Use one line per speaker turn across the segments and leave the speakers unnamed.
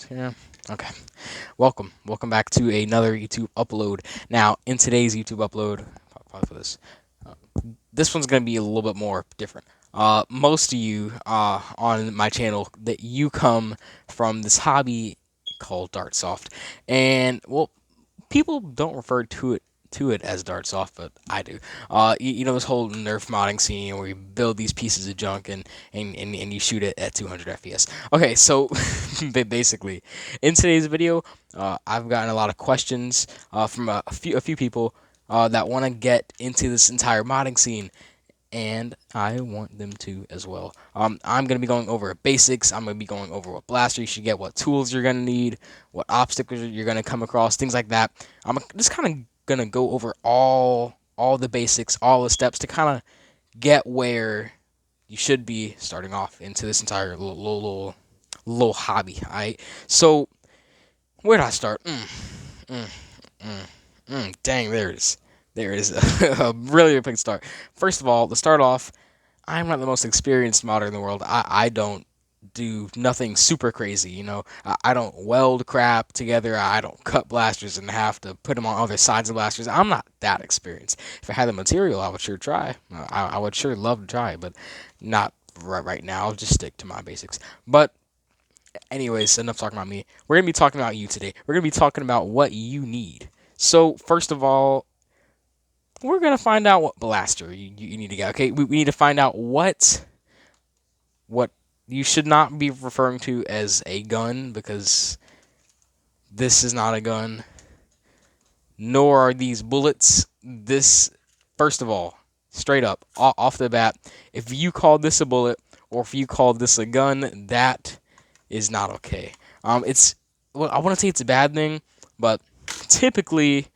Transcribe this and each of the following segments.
Yeah. Okay. Welcome back to another YouTube upload. Now, in today's YouTube upload, pause for this. Uh, this one's gonna be a little bit more different. Most of you on my channel that you come from this hobby called Dartsoft, and well, people don't refer to it as Dartsoft, but I do. You know this whole Nerf modding scene where you build these pieces of junk and you shoot it at 200 FPS. Okay, so basically, in today's video, I've gotten a lot of questions from a few people that want to get into this entire modding scene, and I want them to as well. I'm going to be going over basics. I'm going to be going over what blaster you should get, what tools you're going to need, what obstacles you're going to come across, things like that. I'm just kind of going to go over all the basics, all the steps to kind of get where you should be starting off into this entire little hobby. All right. So where do I start? Mm, mm, dang, there is a really big start. First of all, to start off, I'm not the most experienced modder in the world. I don't do nothing super crazy, you know. I don't weld crap together. I don't cut blasters in half to put them on other sides of blasters. I'm not that experienced. If I had the material, I would sure try. I would sure love to try, but not right now. I'll just stick to my basics. But anyways, enough talking about me. We're going to be talking about you today. We're going to be talking about what you need. So, first of all, we're going to find out what blaster you need to get. Okay, we need to find out what you should not be referring to as a gun, because this is not a gun, nor are these bullets. This, first of all, straight up, off the bat, if you call this a bullet or if you call this a gun, that is not okay. Well, I want to say it's a bad thing, but typically,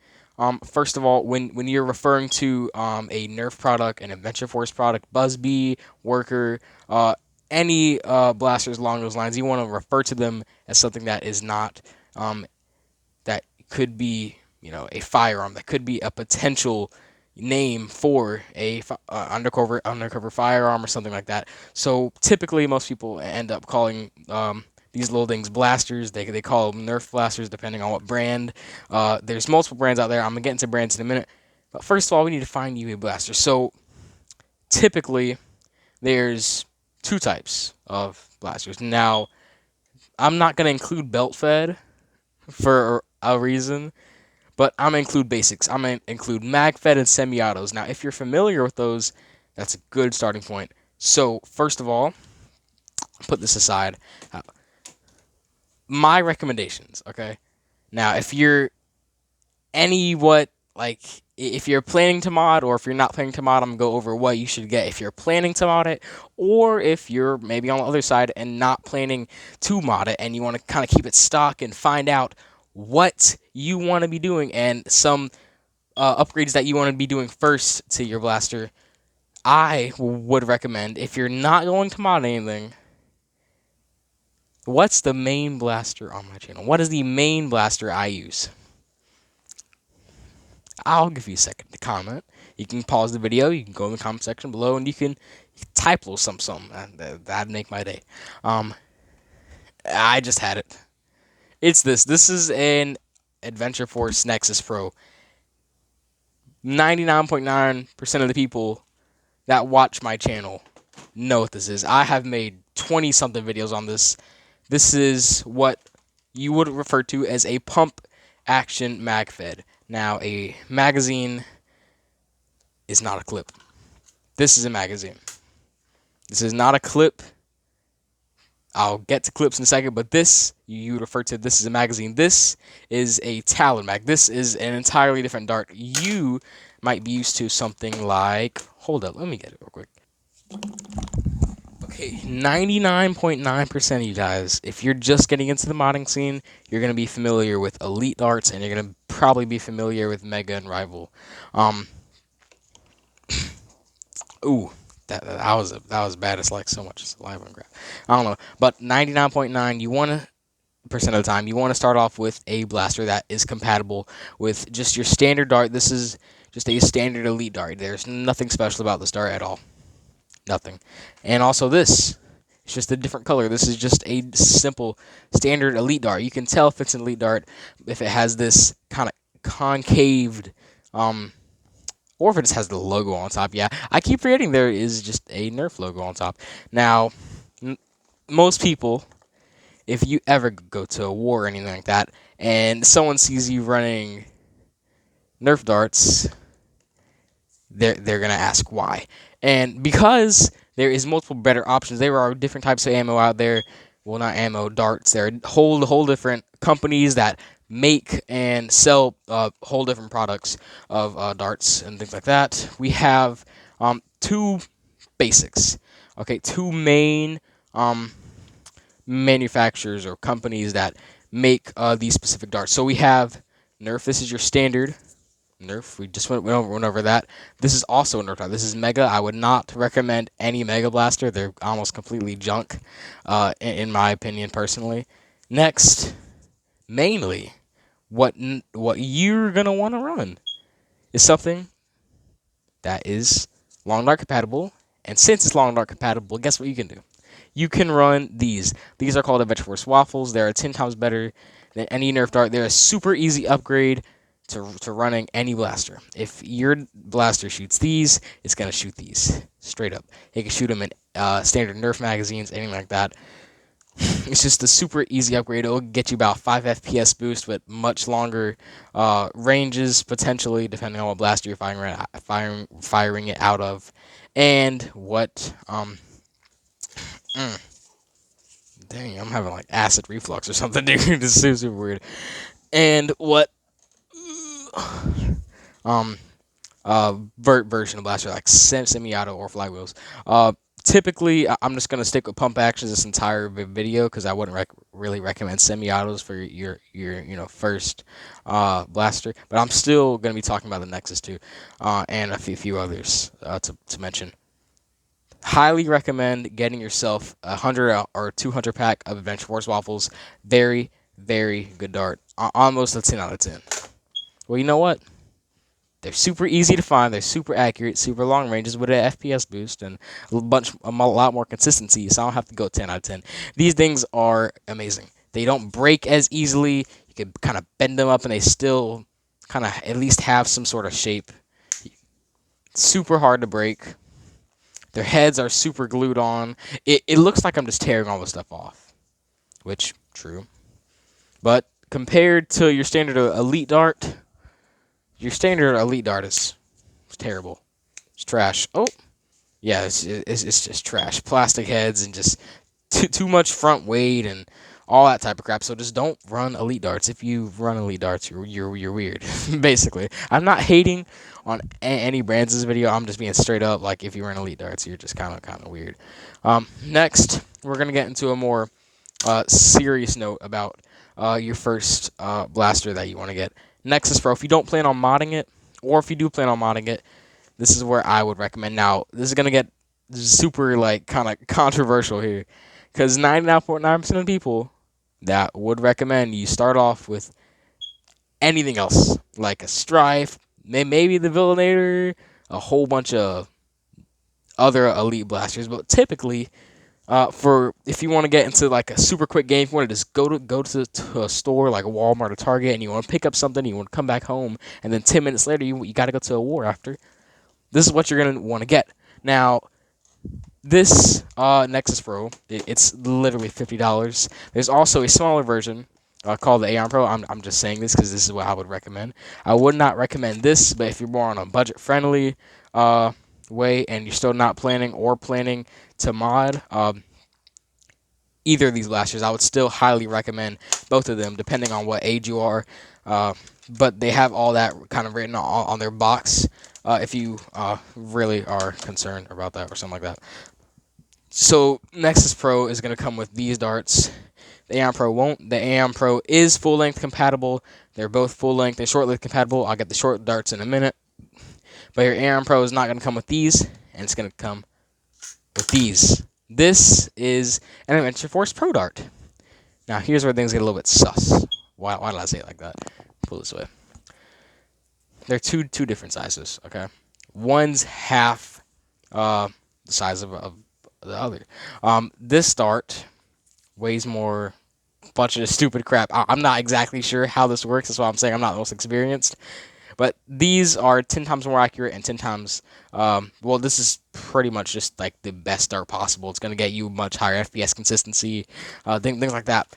first of all, when you're referring to a Nerf product, an Adventure Force product, Buzzbee, Worker, any blasters along those lines, you want to refer to them as something that is not, that could be, you know, a firearm, that could be a potential name for a undercover firearm or something like that. So typically, most people end up calling these little things blasters. They call them Nerf blasters depending on what brand. There's multiple brands out there. I'm gonna get into brands in a minute, but first of all, we need to find you a blaster. So typically, there's two types of blasters. Now, I'm not gonna include belt fed for a reason, but I'm going to include basics. I'm going to include mag-fed and semi-autos. Now, if you're familiar with those, that's a good starting point. So, first of all, put this aside. My recommendations, okay? Now, if you're if you're planning to mod or if you're not planning to mod, I'm going to go over what you should get if you're planning to mod it, or if you're maybe on the other side and not planning to mod it and you want to kind of keep it stock and find out what you want to be doing and some upgrades that you want to be doing first to your blaster. I would recommend, if you're not going to mod anything, what's the main blaster on my channel? What is the main blaster I use? I'll give you a second to comment. You can pause the video, you can go in the comment section below, and you can type a little something. That'd make my day. I just had it. It's this. This is an Adventure Force Nexus Pro. 99.9% of the people that watch my channel know what this is. I have made 20-something videos on this. This is what you would refer to as a pump action mag fed. Now, a magazine is not a clip. This is a magazine. This is not a clip. I'll get to clips in a second, but this, you refer to this as a magazine. This is a Talon mag. This is an entirely different dart. You might be used to something like, hold up, let me get it real quick. Okay, 99.9% of you guys, if you're just getting into the modding scene, you're going to be familiar with Elite darts, and you're going to probably be familiar with Mega and Rival. Ooh, that was bad. It's like so much saliva and crap. I don't know, but 99.9, you want to percent of the time, you want to start off with a blaster that is compatible with just your standard dart. This is just a standard Elite dart. There's nothing special about this dart at all. Nothing. And also this It's just a different color. This is just a simple standard elite dart. You can tell if it's an elite dart if it has this kind of concaved, or if it just has the logo on top. Yeah, I keep forgetting there is just a Nerf logo on top. Now, most people, if you ever go to a war or anything like that, and someone sees you running Nerf darts, they're gonna ask why, and because there is multiple better options. There are different types of ammo out there. Well, not ammo, darts. There are whole different companies that make and sell whole different products of darts and things like that. We have two basics. Okay, two main manufacturers or companies that make these specific darts. So we have Nerf. This is your standard Nerf. We just went over that. This is also a Nerf type. This is Mega. I would not recommend any Mega Blaster. They're almost completely junk, in my opinion, personally. Next, mainly, what you're gonna want to run is something that is long dart compatible. And since it's long dart compatible, guess what you can do? You can run these. These are called Adventure Force Waffles. They're 10 times better than any Nerf dart. They're a super easy upgrade to running any blaster. If your blaster shoots these, it's going to shoot these. Straight up. You can shoot them in standard Nerf magazines, anything like that. It's just a super easy upgrade. It'll get you about 5 FPS boost with much longer ranges, potentially, depending on what blaster you're firing it out of. And what... Dang, I'm having like acid reflux or something, dude. This is super weird. And what version of blaster, like semi-auto or flywheels. Typically, I'm just gonna stick with pump actions this entire video because I wouldn't really recommend semi-autos for your first blaster. But I'm still gonna be talking about the Nexus 2 and a few others to mention. Highly recommend getting yourself 100 or 200 pack of Adventure Force Waffles. Very, very good dart. Almost a 10 out of 10. Well, you know what? They're super easy to find. They're super accurate, super long ranges with an FPS boost and a lot more consistency. So I don't have to go 10 out of 10. These things are amazing. They don't break as easily. You can kind of bend them up and they still kind of at least have some sort of shape. Super hard to break. Their heads are super glued on. It looks like I'm just tearing all the stuff off. Which, true. But compared to your standard elite dart, your standard elite dart is terrible. It's trash. Oh, yeah, it's just trash. Plastic heads and just too much front weight and all that type of crap. So just don't run elite darts. If you run elite darts, you're weird. Basically, I'm not hating on any brands in this video. I'm just being straight up. Like if you run elite darts, you're just kind of weird. Next, we're gonna get into a more serious note about your first blaster that you want to get. Nexus Pro. If you don't plan on modding it, or if you do plan on modding it, this is where I would recommend. Now, this is gonna get super like kind of controversial here, because 99.9% of people that would recommend you start off with anything else, like a Strife, maybe the Villainator, a whole bunch of other elite blasters. But typically, for if you want to get into like a super quick game, if you want to just go to a store like a Walmart or Target, and you want to pick up something, you want to come back home, and then 10 minutes later you got to go to a war after. This is what you're gonna want to get. Now, this Nexus Pro, it's literally $50. There's also a smaller version called the Aeon Pro. I'm just saying this because this is what I would recommend. I would not recommend this, but if you're more on a budget-friendly way and you're still not planning to mod either of these blasters, I would still highly recommend both of them, depending on what age you are. But they have all that kind of written on their box if you really are concerned about that or something like that. So Nexus Pro is going to come with these darts. The Aeon Pro won't. The Aeon Pro is full-length compatible. They're both full-length and short-length compatible. I'll get the short darts in a minute. But your Aeon Pro is not going to come with these, and it's going to come with these. This is an Adventure Force Pro Dart. Now, here's where things get a little bit sus. Why did I say it like that? Pull this way. They're two different sizes, okay? One's half the size of the other. This dart weighs more. Bunch of stupid crap. I'm not exactly sure how this works. That's why I'm saying I'm not the most experienced. But these are 10 times more accurate and 10 times. Well, this is pretty much just like the best dart possible. It's going to get you much higher FPS consistency, things like that.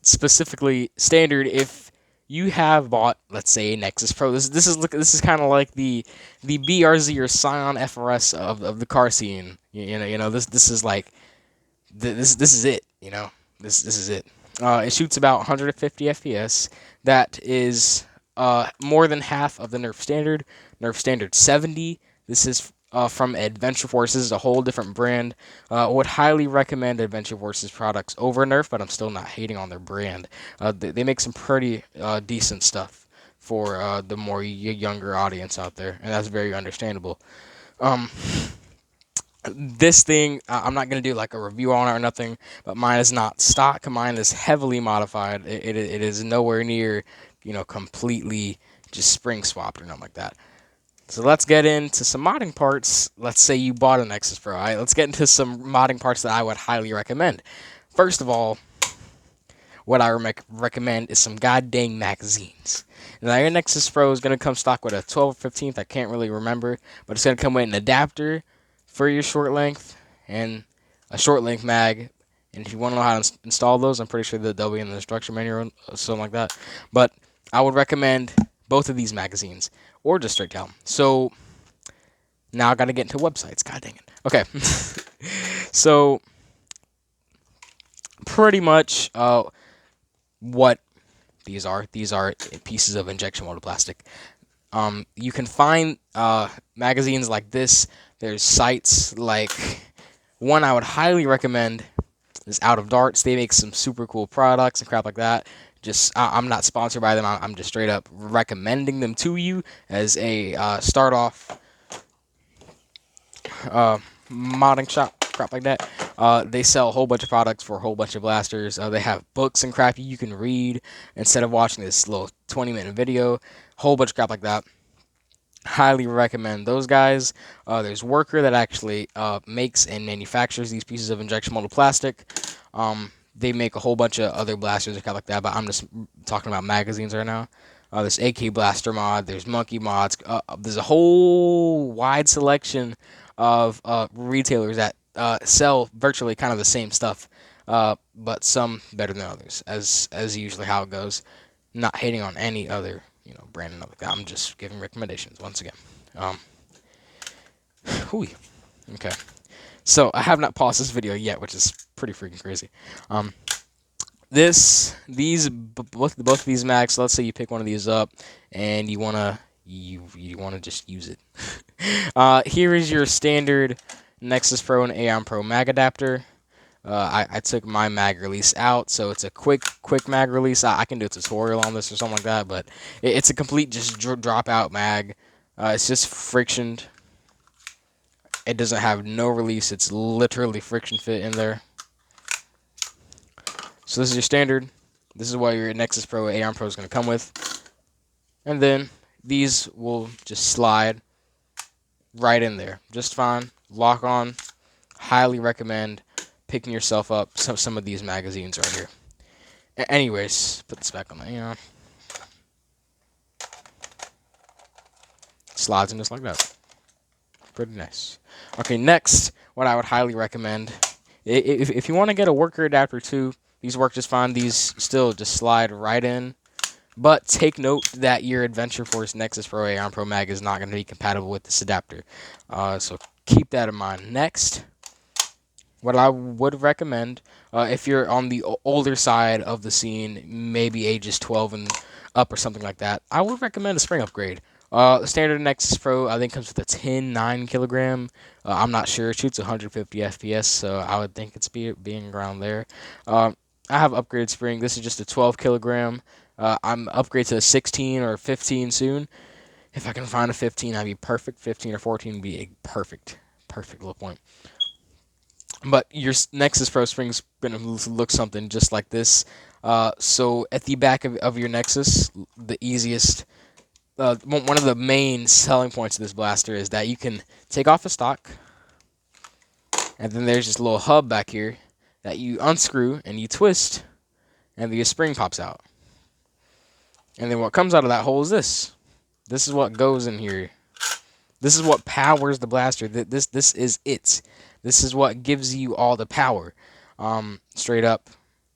Specifically, standard, if you have bought, let's say, a Nexus Pro, this is kind of like the BRZ or Scion FRS of the car scene. This is like this is it. This is it. It shoots about 150 FPS. That is more than half of the Nerf Standard. Nerf Standard 70. This is from Adventure Forces, a whole different brand. Would highly recommend Adventure Forces products over Nerf, but I'm still not hating on their brand. They make some pretty decent stuff for the more younger audience out there, and that's very understandable. This thing, I'm not going to do like a review on it or nothing, but mine is not stock. Mine is heavily modified. It is nowhere near, completely just spring swapped or nothing like that. So let's get into some modding parts. Let's say you bought a Nexus Pro. All right, let's get into some modding parts that I would highly recommend. First of all, what I recommend is some goddamn magazines. Now, your Nexus Pro is going to come stock with a 12 or 15th. I can't really remember, but it's going to come with an adapter for your short length and a short length mag. And if you want to know how to install those, I'm pretty sure that they'll be in the instruction manual or something like that. But I would recommend both of these magazines or just straight down. So now I got to get into websites. God dang it. Okay. So pretty much what these are pieces of injection molded plastic. You can find magazines like this. There's sites like one I would highly recommend is Out of Darts. They make some super cool products and crap like that. I'm not sponsored by them. I'm just straight up recommending them to you as a start off modding shop, crap like that. They sell a whole bunch of products for a whole bunch of blasters. They have books and crap you can read instead of watching this little 20-minute video. Whole bunch of crap like that. Highly recommend those guys. There's Worker that actually makes and manufactures these pieces of injection molded plastic. They make a whole bunch of other blasters and stuff like that, but I'm just talking about magazines right now. There's akblastermods, there's monkey mods. There's a whole wide selection of retailers that sell virtually kind of the same stuff, but some better than others, as usually how it goes. Not hating on any other brand and like that. I'm just giving recommendations once again. Okay. So I have not paused this video yet, which is pretty freaking crazy. Both of these mags. Let's say you pick one of these up, and you wanna just use it. Here is your standard Nexus Pro and Aeon Pro mag adapter. I took my mag release out, so it's a quick mag release. I can do a tutorial on this or something like that, but it's a complete just drop out mag. It's just frictioned. It doesn't have no release. It's literally friction fit in there. So this is your standard. This is what your Nexus Pro Aeon Pro is going to come with. And then these will just slide right in there. Just fine. Lock on. Highly recommend picking yourself up some of these magazines right here. Anyways, put this back on the slides in just like that. Pretty nice. Okay, next, what I would highly recommend, if you want to get a worker adapter too, these work just fine. These still just slide right in. But take note that your Adventure Force Nexus Pro Aeon Pro Mag is not going to be compatible with this adapter. So keep that in mind. Next, what I would recommend, if you're on the older side of the scene, maybe ages 12 and up or something like that, I would recommend a spring upgrade. The standard Nexus Pro, I think, comes with a 10.9 kilogram. I'm not sure. It shoots 150 FPS, so I would think it's being around there. I have upgraded spring. This is just a 12 kilogram. I'm upgrade to a 16 or 15 soon. If I can find a 15, that'd be perfect. 15 or 14 would be a perfect little point. But your Nexus Pro spring's gonna look something just like this. So at the back of your Nexus, the easiest. One of the main selling points of this blaster is that you can take off the stock, And then there's this little hub back here that you unscrew and you twist, and the spring pops out. And then what comes out of that hole is this. This is what goes in here. This is what powers the blaster. This is it. This is what gives you all the power. Straight up,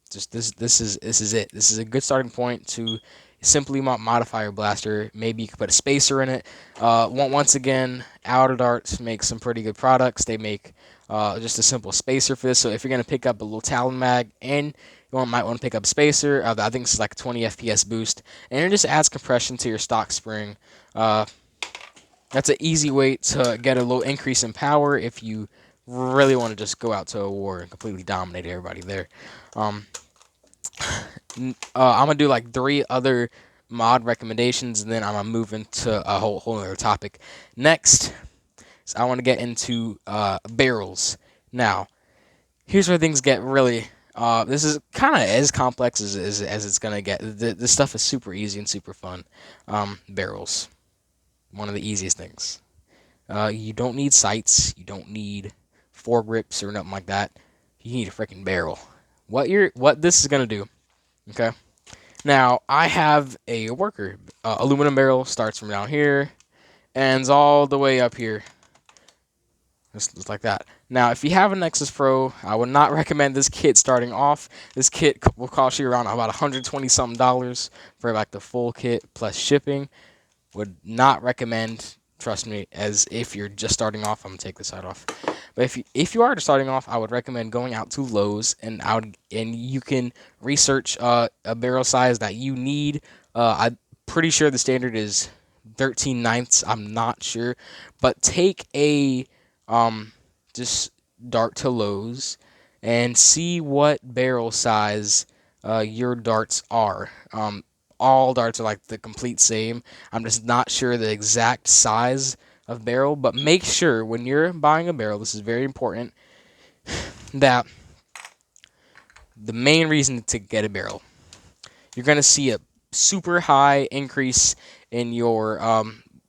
just this is it. This is a good starting point to simply modify your blaster. Maybe you could put a spacer in it. Once again, Outer Darts makes some pretty good products. They make just a simple spacer for this. So if you're gonna pick up a little Talon mag and you might want to pick up a spacer, I think it's like a 20 FPS boost, and it just adds compression to your stock spring. That's an easy way to get a little increase in power if you really want to just go out to a war and completely dominate everybody there. I'm gonna do like 3 other mod recommendations, and then I'm gonna move into a whole other topic. Next, I want to get into barrels. Now, here's where things get really. This is kind of as complex as it's gonna get. This stuff is super easy and super fun. Barrels, one of the easiest things. You don't need sights. You don't need foregrips or nothing like that. You need a freaking barrel. What this is gonna do? Okay. Now I have a worker aluminum barrel. Starts from down here, ends all the way up here. Just like that. Now, if you have a Nexus Pro, I would not recommend this kit starting off. This kit will cost you around about $120 something for like the full kit plus shipping. Would not recommend. Trust me, as if you're just starting off, I'm gonna take this side off. But if you are just starting off, I would recommend going out to Lowe's and you can research a barrel size that you need. I'm pretty sure the standard is 13/9. I'm not sure, but take a just dart to Lowe's and see what barrel size your darts are. All darts are like the complete same. I'm just not sure the exact size of barrel, but make sure when you're buying a barrel, this is very important, that the main reason to get a barrel, you're going to see a super high increase in your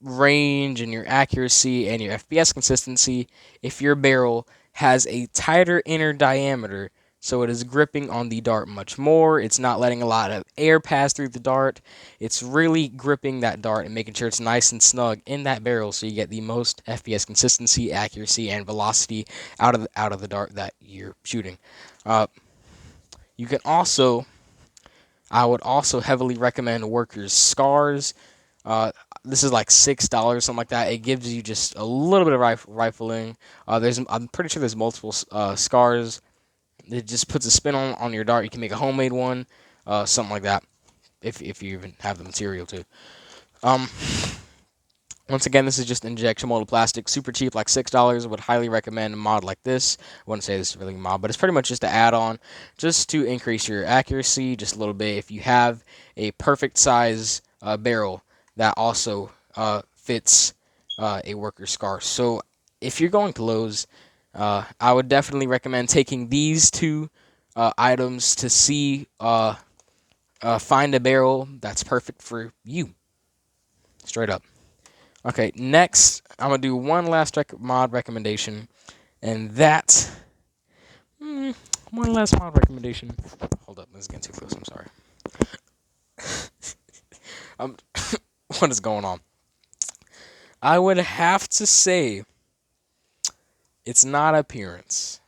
range and your accuracy and your FPS consistency if your barrel has a tighter inner diameter, so it is gripping on the dart much more. It's not letting a lot of air pass through the dart. It's really gripping that dart and making sure it's nice and snug in that barrel, so you get the most FPS consistency, accuracy, and velocity out of the dart that you're shooting. You can also, I would also heavily recommend Worker's Scars. This is like $6, something like that. It gives you just a little bit of rifling. I'm pretty sure there's multiple scars. It just puts a spin on your dart. You can make a homemade one, something like that, if you even have the material to. Once again, this is just injection molded plastic, super cheap, like $6. Would highly recommend a mod like this. I wouldn't say this is really a mod, but it's pretty much just an add-on, just to increase your accuracy just a little bit. If you have a perfect size barrel that also fits a worker scar. So if you're going to Lowe's, I would definitely recommend taking these 2 items to see find a barrel that's perfect for you. Straight up. Okay, next, I'm going to do one last mod recommendation, and that... one last mod recommendation. Hold up, this is getting too close, I'm sorry. What is going on? I would have to say it's not appearance.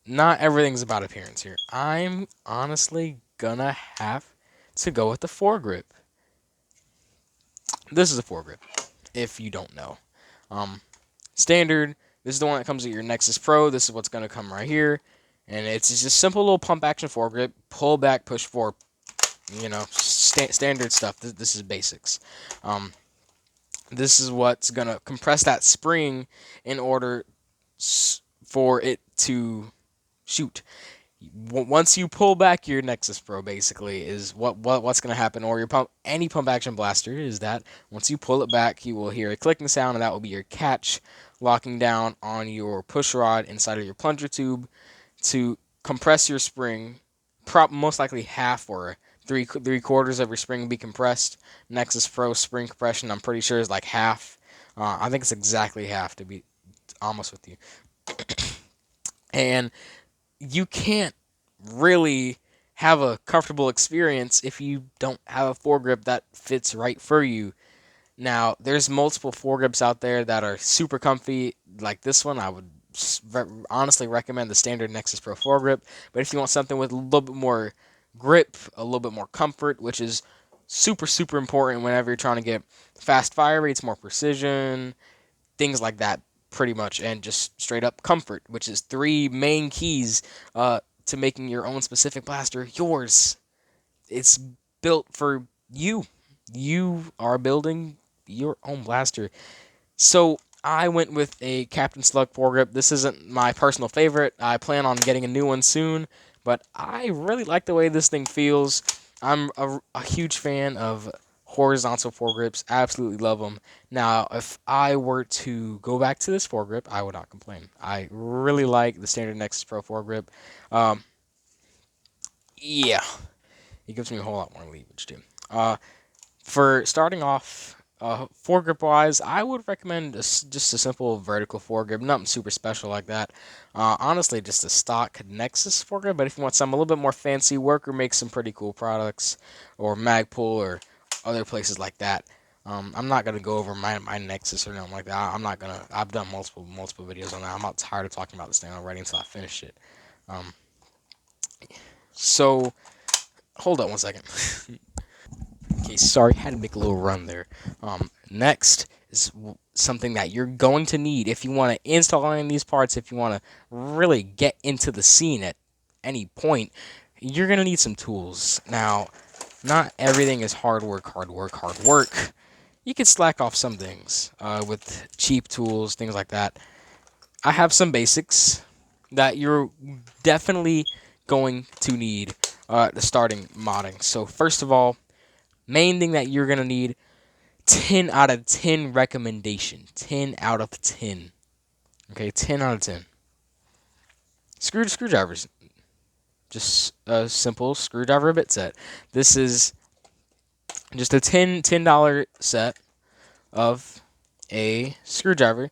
Not everything's about appearance here. I'm honestly gonna have to go with the foregrip. This is a foregrip, if you don't know. Standard, this is the one that comes with your Nexus Pro. This is what's going to come right here. And it's just a simple little pump action foregrip. Pull back, push forward. You know, standard stuff. This is basics. This is what's going to compress that spring in order for it to shoot. Once you pull back your Nexus Pro, basically, is what's going to happen, or your any pump action blaster, is that once you pull it back, you will hear a clicking sound, and that will be your catch locking down on your push rod inside of your plunger tube to compress your spring. Most likely half or three quarters of your spring will be compressed. Nexus Pro spring compression, I'm pretty sure, is like half. I think it's exactly half, to be honest with you. And you can't really have a comfortable experience if you don't have a foregrip that fits right for you. Now, there's multiple foregrips out there that are super comfy, like this one. I would honestly recommend the standard Nexus Pro foregrip. But if you want something with a little bit more grip, a little bit more comfort, which is super, super important whenever you're trying to get fast fire rates, more precision, things like that, pretty much, and just straight up comfort, which is three main keys to making your own specific blaster yours. It's built for you. You are building your own blaster. So I went with a Captain Slug foregrip. This isn't my personal favorite. I plan on getting a new one soon, but I really like the way this thing feels. I'm a huge fan of horizontal foregrips. Absolutely love them. Now, if I were to go back to this foregrip, I would not complain. I really like the standard Nexus Pro foregrip. Um, yeah, it gives me a whole lot more leverage too. For starting off, foregrip wise, I would recommend just a simple vertical foregrip, nothing super special like that. Honestly, just a stock Nexus foregrip. But if you want something a little bit more fancy, Worker makes some pretty cool products, or Magpul, or other places like that. I'm not gonna go over my Nexus or nothing like that. I'm not gonna. I've done multiple videos on that. I'm not tired of talking about this thing already until I finish it. Um, so hold on one second. Okay, sorry, had to make a little run there. Next is something that you're going to need if you want to install any of these parts, if you want to really get into the scene at any point, you're going to need some tools. Now, not everything is hard work, hard work, hard work. You can slack off some things with cheap tools, things like that. I have some basics that you're definitely going to need starting modding. So, first of all, main thing that you're going to need, 10 out of 10 recommendation. 10 out of 10. Okay, 10 out of 10. Screwdrivers. Just a simple screwdriver bit set. This is just a $10 set of a screwdriver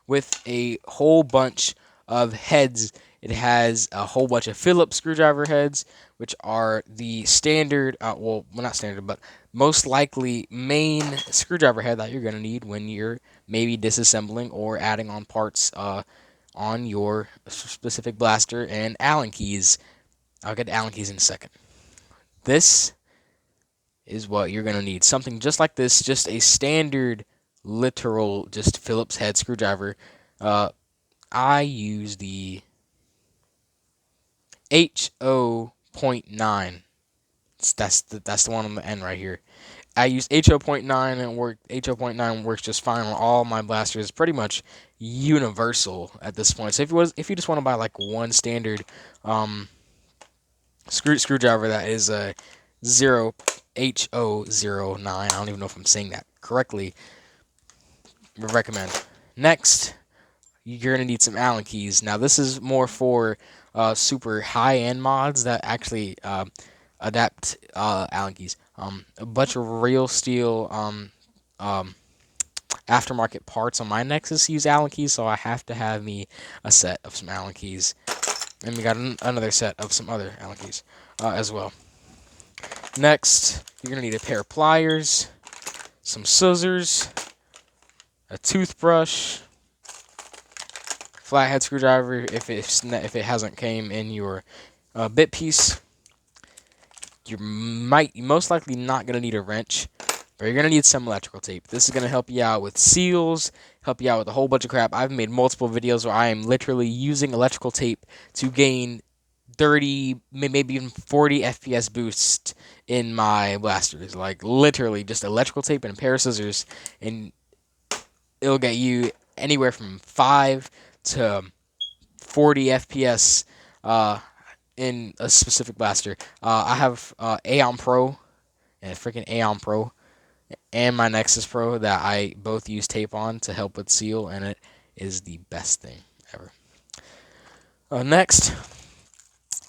with a whole bunch of heads. It has a whole bunch of Phillips screwdriver heads, which are the standard, well, not standard, but most likely main screwdriver head that you're going to need when you're maybe disassembling or adding on parts on your specific blaster, and Allen keys. I'll get to Allen keys in a second. This is what you're going to need. Something just like this, just a standard, literal, just Phillips head screwdriver. I use the HO.9. That's the one on the end right here. I use HO.9 and HO.9 works just fine on all my blasters. Pretty much universal at this point. So if you just want to buy like one standard screwdriver that is a 0 HO09, I don't even know if I'm saying that correctly, recommend. Next, you're going to need some Allen keys. Now, this is more for super high-end mods that actually adapt Allen keys. A bunch of real steel aftermarket parts on my Nexus use Allen keys, so I have to have me a set of some Allen keys. And we got another set of some other Allen keys as well. Next, you're going to need a pair of pliers, some scissors, a toothbrush, flathead screwdriver if it hasn't came in your bit piece. You most likely not going to need a wrench, but you're going to need some electrical tape. This is going to help you out with seals, help you out with a whole bunch of crap. I've made multiple videos where I am literally using electrical tape to gain 30, maybe even 40 FPS boost in my blasters. Like, literally, just electrical tape and a pair of scissors, and it'll get you anywhere from 5 to 40 FPS in a specific blaster. I have Aeon Pro and freaking Aeon Pro and my Nexus Pro that I both use tape on to help with seal, and it is the best thing ever. Next,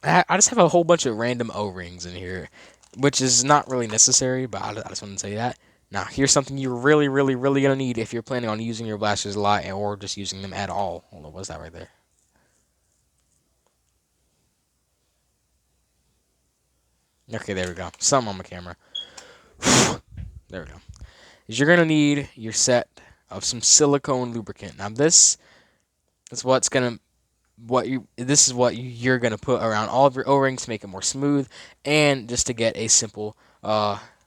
I just have a whole bunch of random O-rings in here, which is not really necessary, but I just want to say that. Now, here's something you're really, really, really going to need if you're planning on using your blasters a lot or just using them at all. Hold on, what's that right there? Okay, there we go. Something on my camera. There we go. Is you're gonna need your set of some silicone lubricant. Now this is this is what you're gonna put around all of your O-rings to make it more smooth, and just to get a simple,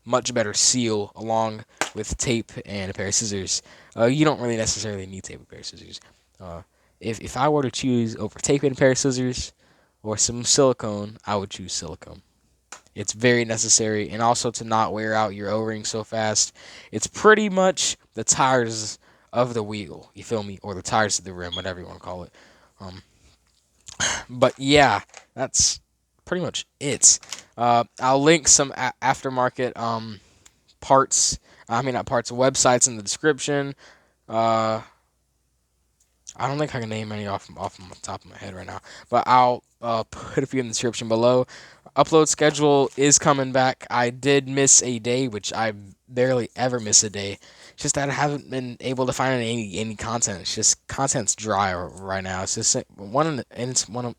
much better seal along with tape and a pair of scissors. You don't really necessarily need tape and a pair of scissors. Uh, if I were to choose over tape and a pair of scissors or some silicone, I would choose silicone. It's very necessary, and also to not wear out your O-ring so fast. It's pretty much the tires of the wheel, you feel me, or the tires of the rim, whatever you want to call it. Um, but yeah, that's pretty much it. I'll link some aftermarket parts. I mean, not parts, websites in the description. Uh, I don't think I can name any off the top of my head right now, but I'll put a few in the description below. Upload schedule is coming back. I did miss a day, which I barely ever miss a day. It's just that I haven't been able to find any content. It's just content's dry right now. It's just it's one of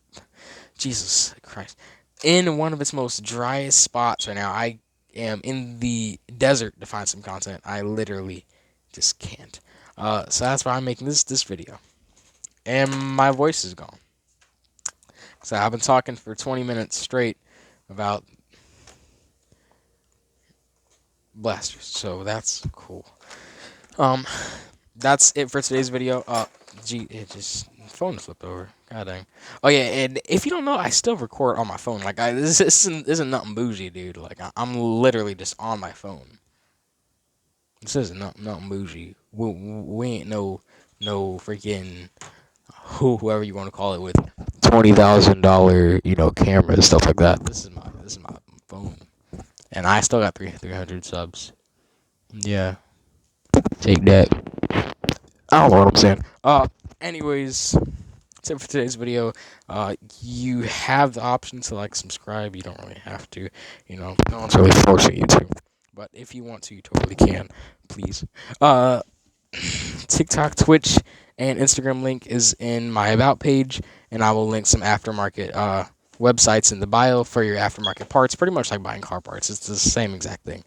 Jesus Christ, in one of its most driest spots right now. I am in the desert to find some content. I literally just can't. So that's why I'm making this video, and my voice is gone. So I've been talking for 20 minutes straight about blasters. So that's cool. Um, that's it for today's video. It just phone flipped over. God dang. Oh yeah, and if you don't know, I still record on my phone. Like this isn't nothing bougie, dude. Like I'm literally just on my phone. This isn't nothing bougie. We ain't no freaking whoever you want to call it with $20,000 camera and stuff like that. This is my phone, and I still got 300 subs. Yeah, take that. I don't know what I'm saying. Anyways, that's it for today's video. You have the option to like subscribe. You don't really have to. No one's really forcing you to. But if you want to, you totally can. Please. TikTok, Twitch, and Instagram link is in my about page, and I will link some aftermarket websites in the bio for your aftermarket parts. Pretty much like buying car parts. It's the same exact thing.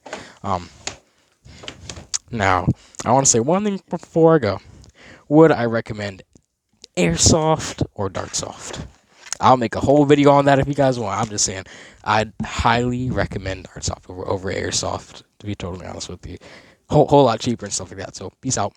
Now, I want to say one thing before I go. Would I recommend Airsoft or Dartsoft? I'll make a whole video on that if you guys want. I'm just saying, I'd highly recommend Dartsoft over Airsoft, to be totally honest with you. Whole lot cheaper and stuff like that. So, peace out.